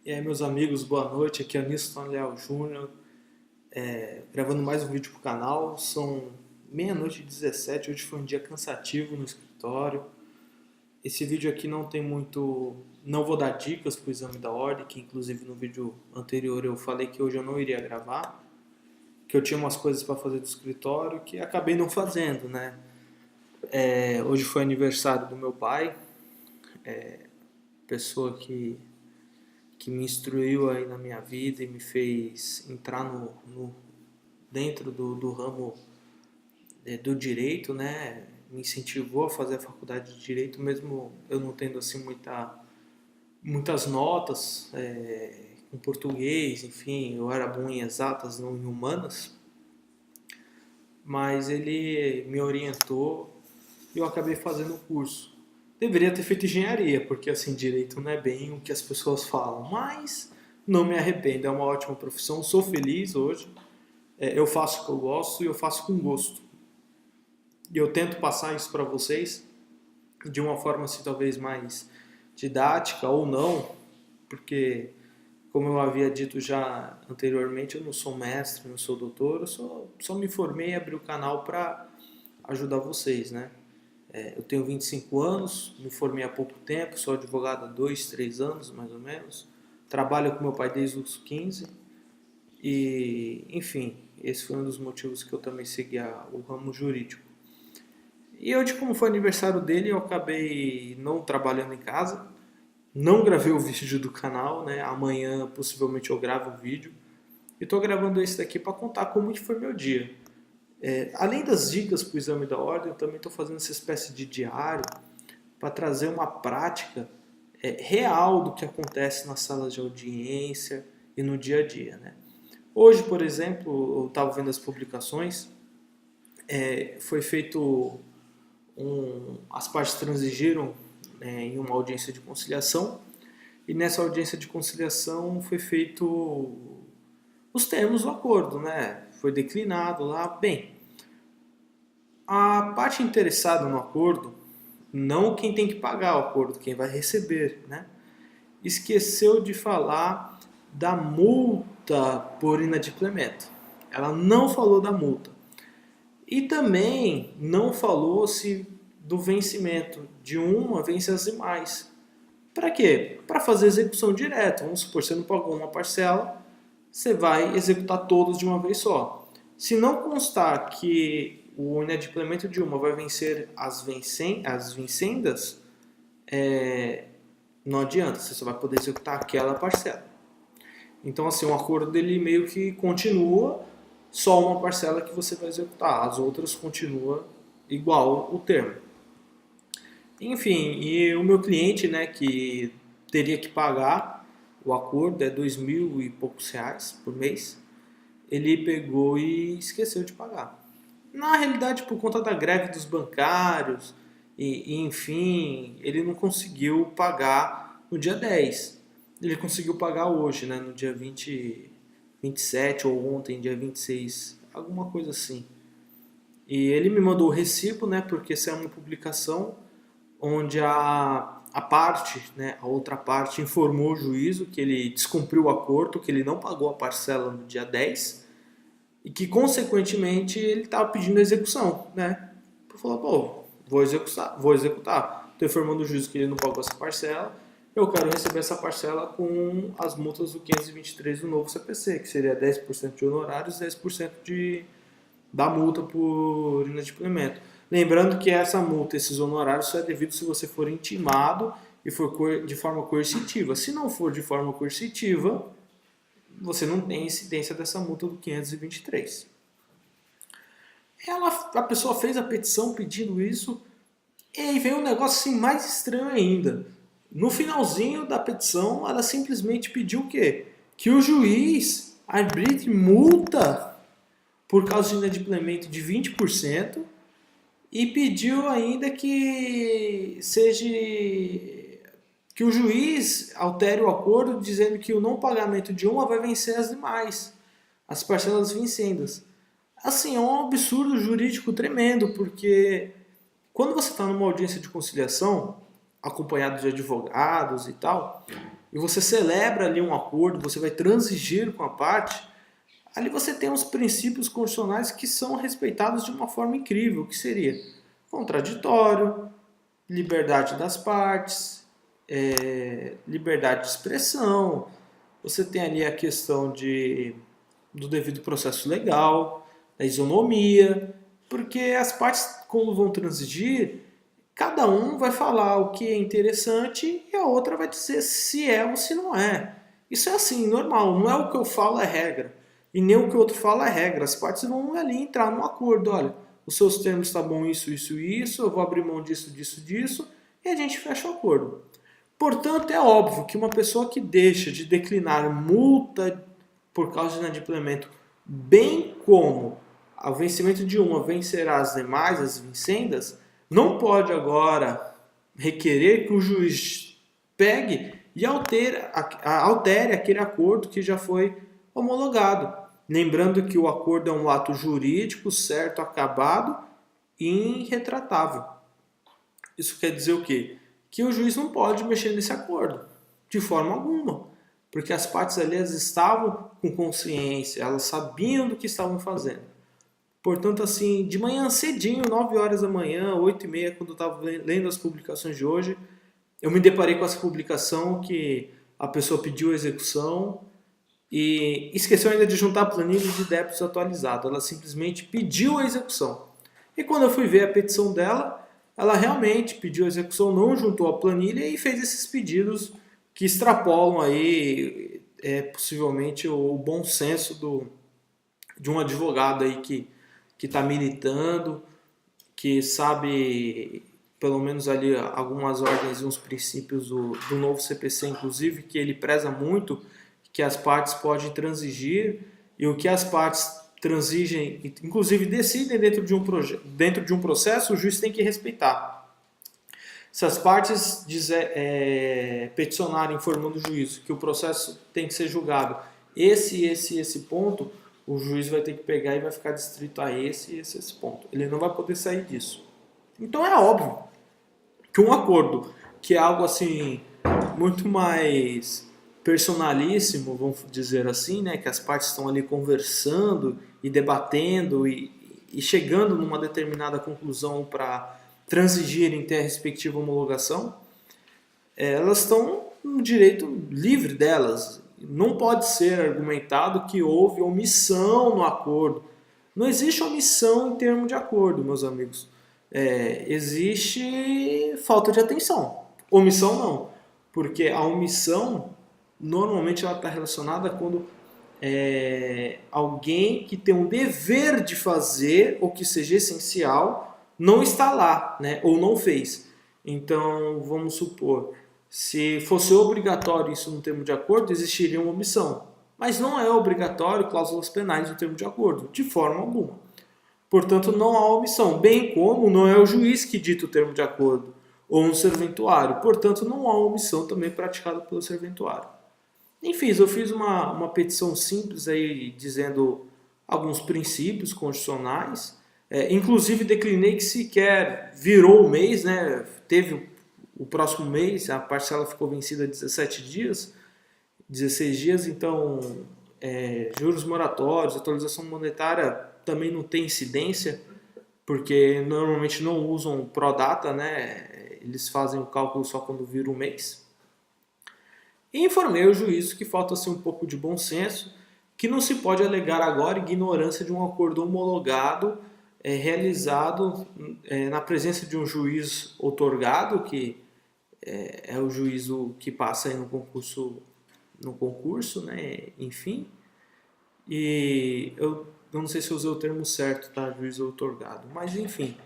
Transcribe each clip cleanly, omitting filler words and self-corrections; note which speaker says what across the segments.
Speaker 1: E aí, meus amigos, boa noite. Aqui é o Nilson Leal Júnior, gravando mais um vídeo pro canal. São meia-noite e 17. Hoje foi um dia cansativo no escritório. Esse vídeo aqui não tem muito. Não vou dar dicas pro exame da ordem, que inclusive no vídeo anterior eu falei que hoje eu não iria gravar, que eu tinha umas coisas para fazer do escritório que acabei não fazendo, né? Hoje foi aniversário do meu pai, pessoa que me instruiu aí na minha vida e me fez entrar dentro do ramo do direito, né? Me incentivou a fazer a faculdade de direito, mesmo eu não tendo assim muitas notas em português, enfim, eu era bom em exatas, não em humanas, mas ele me orientou e eu acabei fazendo o curso. Deveria ter feito engenharia, porque assim, direito não é bem o que as pessoas falam, mas não me arrependo, é uma ótima profissão, sou feliz hoje, eu faço o que eu gosto e eu faço com gosto. E eu tento passar isso para vocês de uma forma assim, talvez mais didática ou não, porque como eu havia dito já anteriormente, eu não sou mestre, não sou doutor, eu só me formei e abri o canal para ajudar vocês, né? Eu tenho 25 anos, me formei há pouco tempo, sou advogado há 2, 3 anos mais ou menos. Trabalho com meu pai desde os 15 e, enfim, esse foi um dos motivos que eu também segui o ramo jurídico. E hoje, como foi aniversário dele, eu acabei não trabalhando em casa, não gravei o vídeo do canal, né? Amanhã possivelmente eu gravo o vídeo. E estou gravando esse daqui para contar como que foi meu dia. Além das dicas para o exame da ordem, eu também estou fazendo essa espécie de diário para trazer uma prática real do que acontece nas salas de audiência e no dia a dia, né? Hoje, por exemplo, eu estava vendo as publicações, foi feito as partes transigiram em uma audiência de conciliação e nessa audiência de conciliação foi feito os termos do acordo, né? Foi declinado lá. Bem, a parte interessada no acordo, não quem tem que pagar o acordo, quem vai receber, né? Esqueceu de falar da multa por inadimplemento. Ela não falou da multa. E também não falou se do vencimento de uma vence as demais. Para quê? Para fazer execução direta. Vamos supor, você não pagou uma parcela, você vai executar todos de uma vez só. Se não constar que o inadimplemento de uma vai vencer as vincendas, não adianta, você só vai poder executar aquela parcela. Então, assim, o acordo dele meio que continua, só uma parcela que você vai executar, as outras continua igual o termo. Enfim, e o meu cliente, né, que teria que pagar o acordo, é 2.000 e poucos reais por mês, ele pegou e esqueceu de pagar. Na realidade, por conta da greve dos bancários, enfim, ele não conseguiu pagar no dia 10. Ele conseguiu pagar hoje, né, no dia 27 ou ontem, dia 26, alguma coisa assim. E ele me mandou o recibo, né, porque essa é uma publicação onde a parte, né, a outra parte informou o juízo que ele descumpriu o acordo, que ele não pagou a parcela no dia 10 e que, consequentemente, ele estava pedindo a execução, né? Eu falei, pô, vou executar. Estou informando o juiz que ele não pagou essa parcela, eu quero receber essa parcela com as multas do 523 do novo CPC, que seria 10% de honorários e 10% da multa por inadimplemento. Lembrando que essa multa, esses honorários, só é devido se você for intimado e for de forma coercitiva. Se não for de forma coercitiva, você não tem incidência dessa multa do 523. A pessoa fez a petição pedindo isso e aí veio um negócio assim mais estranho ainda. No finalzinho da petição, ela simplesmente pediu o quê? Que o juiz arbitre multa por causa de inadimplemento de 20% e pediu ainda que o juiz altere o acordo dizendo que o não pagamento de uma vai vencer as demais, as parcelas vincendas. Assim, é um absurdo jurídico tremendo, porque quando você está numa audiência de conciliação, acompanhado de advogados e tal, e você celebra ali um acordo, você vai transigir com a parte, ali você tem uns princípios constitucionais que são respeitados de uma forma incrível, que seria contraditório, liberdade das partes, liberdade de expressão, você tem ali a questão do devido processo legal, da isonomia, porque as partes, quando vão transigir, cada um vai falar o que é interessante e a outra vai dizer se é ou se não é. Isso é assim, normal, não é o que eu falo é regra, e nem o que o outro fala é regra. As partes vão ali entrar num acordo, olha, os seus termos tá bom isso, isso, isso, eu vou abrir mão disso, disso, disso, e a gente fecha o acordo. Portanto, é óbvio que uma pessoa que deixa de declinar multa por causa de inadimplemento, bem como ao vencimento de uma vencerá as demais, as vincendas, não pode agora requerer que o juiz pegue e altere aquele acordo que já foi homologado. Lembrando que o acordo é um ato jurídico, certo, acabado e irretratável. Isso quer dizer o quê? Que o juiz não pode mexer nesse acordo, de forma alguma. Porque as partes ali estavam com consciência, elas sabiam do que estavam fazendo. Portanto, assim, de manhã cedinho, 9 horas da manhã, 8h30, quando eu estava lendo as publicações de hoje, eu me deparei com essa publicação que a pessoa pediu a execução e esqueceu ainda de juntar a planilha de débitos atualizado. Ela simplesmente pediu a execução. E quando eu fui ver a petição dela, ela realmente pediu a execução, não juntou a planilha e fez esses pedidos que extrapolam aí possivelmente o bom senso de um advogado aí que está militando, que sabe pelo menos ali algumas ordens e uns princípios do novo CPC, inclusive, que ele preza muito, que as partes podem transigir e o que as partes transigem, inclusive decidem dentro de um processo, o juiz tem que respeitar. Se as partes peticionarem informando o juiz que o processo tem que ser julgado esse ponto, o juiz vai ter que pegar e vai ficar distrito a esse ponto. Ele não vai poder sair disso. Então é óbvio que um acordo, que é algo assim muito mais personalíssimo, vamos dizer assim, né, que as partes estão ali conversando e debatendo e chegando numa determinada conclusão para transigirem ter a respectiva homologação, elas estão no direito livre delas. Não pode ser argumentado que houve omissão no acordo. Não existe omissão em termos de acordo, meus amigos. Existe falta de atenção. Omissão não. Porque a omissão, normalmente, ela está relacionada quando alguém que tem um dever de fazer, ou que seja essencial, não está lá, né? Ou não fez. Então, vamos supor, se fosse obrigatório isso no termo de acordo, existiria uma omissão. Mas não é obrigatório cláusulas penais no termo de acordo, de forma alguma. Portanto, não há omissão, bem como não é o juiz que dita o termo de acordo, ou um serventuário. Portanto, não há omissão também praticada pelo serventuário. Enfim, eu fiz uma petição simples aí dizendo alguns princípios constitucionais. Inclusive declinei que sequer virou o mês, né? Teve o próximo mês, a parcela ficou vencida 17 dias, 16 dias, então juros moratórios, atualização monetária também não tem incidência, porque normalmente não usam Prodata, né? Eles fazem o cálculo só quando vira o mês. E informei o juiz que falta assim, um pouco de bom senso, que não se pode alegar agora ignorância de um acordo homologado realizado na presença de um juiz outorgado, que é o juízo que passa aí no concurso, né? Enfim. E eu não sei se eu usei o termo certo, tá? Juiz outorgado. Mas enfim,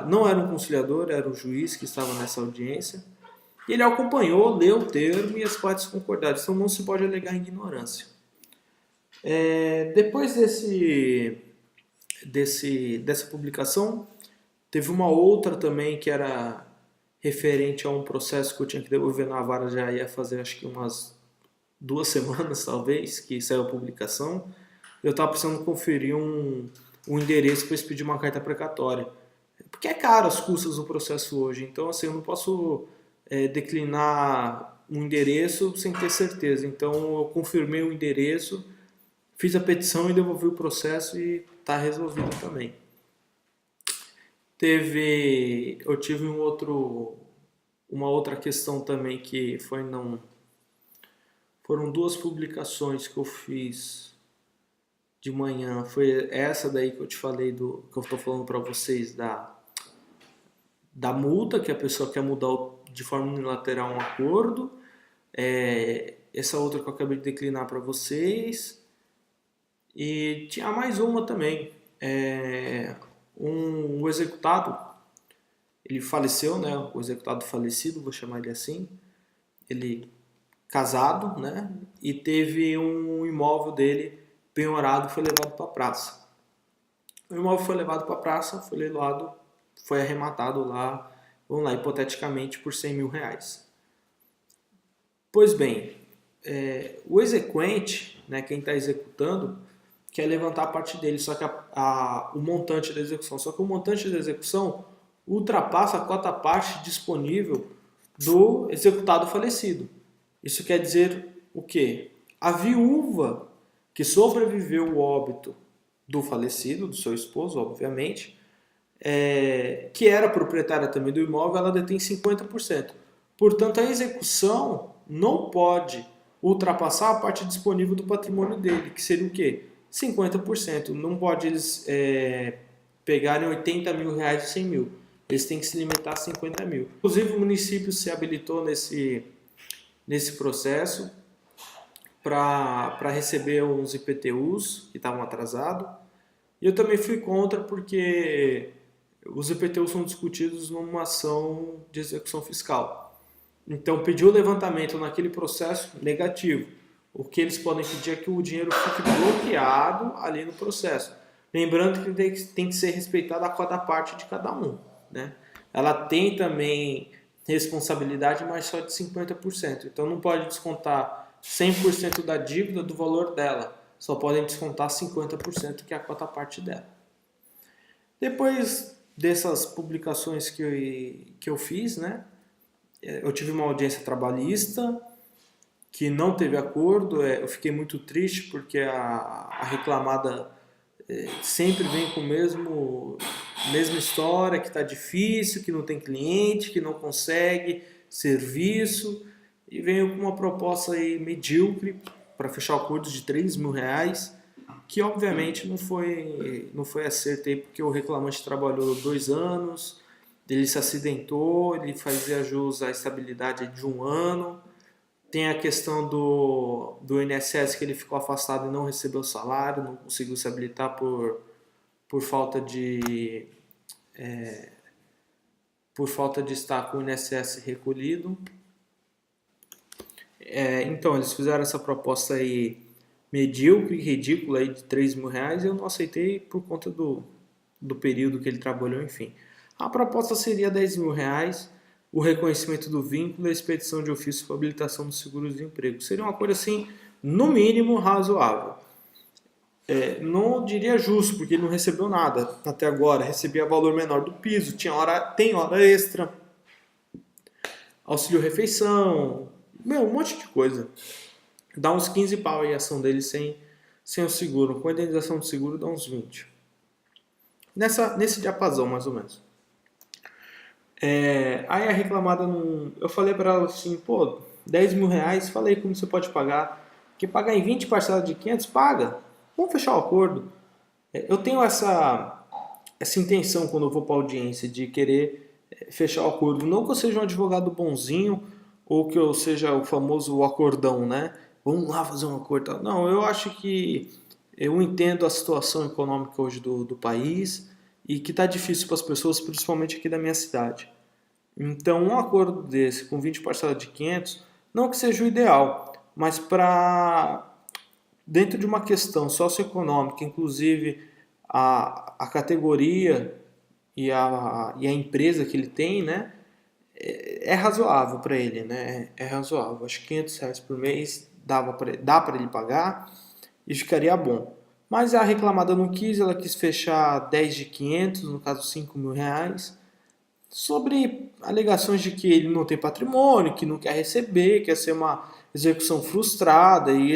Speaker 1: não era um conciliador, era o juiz que estava nessa audiência. E ele acompanhou, leu o termo e as partes concordaram. Então não se pode alegar ignorância. Depois dessa publicação, teve uma outra também que era referente a um processo que eu tinha que devolver na vara, já ia fazer acho que umas 2 semanas talvez, que saiu a publicação. Eu estava precisando conferir um endereço para expedir uma carta precatória. Porque é caro as custas do processo hoje, então assim, eu não posso declinar um endereço sem ter certeza. Então eu confirmei o endereço, fiz a petição e devolvi o processo e está resolvido também. Eu tive uma outra questão também que foram duas publicações que eu fiz de manhã. Foi essa daí que eu te falei que eu estou falando para vocês da multa, que a pessoa quer mudar de forma unilateral um acordo. Essa outra que eu acabei de declinar para vocês. E tinha mais uma também. Um executado, ele faleceu, né? O executado falecido, vou chamar ele assim. Ele casado, né? E teve um imóvel dele penhorado e foi levado para a praça. O imóvel foi levado para a praça, foi leiloado, foi arrematado lá, vamos lá, hipoteticamente por 100 mil reais. Pois bem, o exequente, né, quem está executando, quer levantar a parte dele, só que o montante da execução. Só que o montante da execução ultrapassa a cota parte disponível do executado falecido. Isso quer dizer o quê? A viúva que sobreviveu o óbito do falecido, do seu esposo, obviamente, que era proprietária também do imóvel, ela detém 50%. Portanto, a execução não pode ultrapassar a parte disponível do patrimônio dele, que seria o quê? 50%. Não pode eles pegarem 80 mil reais e 100 mil. Eles têm que se limitar a 50 mil. Inclusive, o município se habilitou nesse processo para receber uns IPTUs que estavam atrasados. E eu também fui contra porque os IPTUs são discutidos numa ação de execução fiscal. Então, pedir o levantamento naquele processo negativo. O que eles podem pedir é que o dinheiro fique bloqueado ali no processo. Lembrando que tem que ser respeitada a cota parte de cada um, né? Ela tem também responsabilidade, mas só de 50%. Então não pode descontar 100% da dívida do valor dela. Só podem descontar 50%, que é a cota parte dela. Depois dessas publicações que eu fiz, né? Eu tive uma audiência trabalhista que não teve acordo. Eu fiquei muito triste porque a reclamada sempre vem com a mesma história, que está difícil, que não tem cliente, que não consegue serviço, e veio com uma proposta aí medíocre para fechar o acordo de 3 mil reais, que obviamente não foi acerto aí, porque o reclamante trabalhou 2 anos, ele se acidentou, ele fazia jus à estabilidade de 1 ano. Tem a questão do INSS, que ele ficou afastado e não recebeu salário, não conseguiu se habilitar por falta de estar com o INSS recolhido. Então, eles fizeram essa proposta aí medíocre, ridícula aí de 3 mil reais, e eu não aceitei por conta do período que ele trabalhou, enfim. A proposta seria 10 mil reais, o reconhecimento do vínculo e a expedição de ofício para habilitação dos seguros de emprego. Seria uma coisa assim, no mínimo, razoável. Não diria justo, porque ele não recebeu nada até agora. Recebia valor menor do piso, tem hora extra, auxílio refeição, um monte de coisa. Dá uns 15 pau aí a ação dele sem o seguro. Com a indenização do seguro dá uns 20. Nesse diapasão, mais ou menos. Aí a reclamada, eu falei para ela assim, 10 mil reais, falei como você pode pagar. Que pagar em 20 parcelas de 500, paga. Vamos fechar o acordo. Eu tenho essa intenção quando eu vou para a audiência de querer fechar o acordo. Não que eu seja um advogado bonzinho ou que eu seja o famoso acordão, né? Vamos lá fazer um acordo. Não, eu acho que eu entendo a situação econômica hoje do país e que está difícil para as pessoas, principalmente aqui da minha cidade. Então, um acordo desse com 20 parcelas de 500, não que seja o ideal, mas dentro de uma questão socioeconômica, inclusive a categoria e a empresa que ele tem, né, é razoável para ele, né? É razoável. Acho que 500 reais por mês dá para ele pagar e ficaria bom. Mas a reclamada não quis, ela quis fechar 10 de 500, no caso 5 mil reais. sobre alegações de que ele não tem patrimônio, que não quer receber, quer ser uma execução frustrada e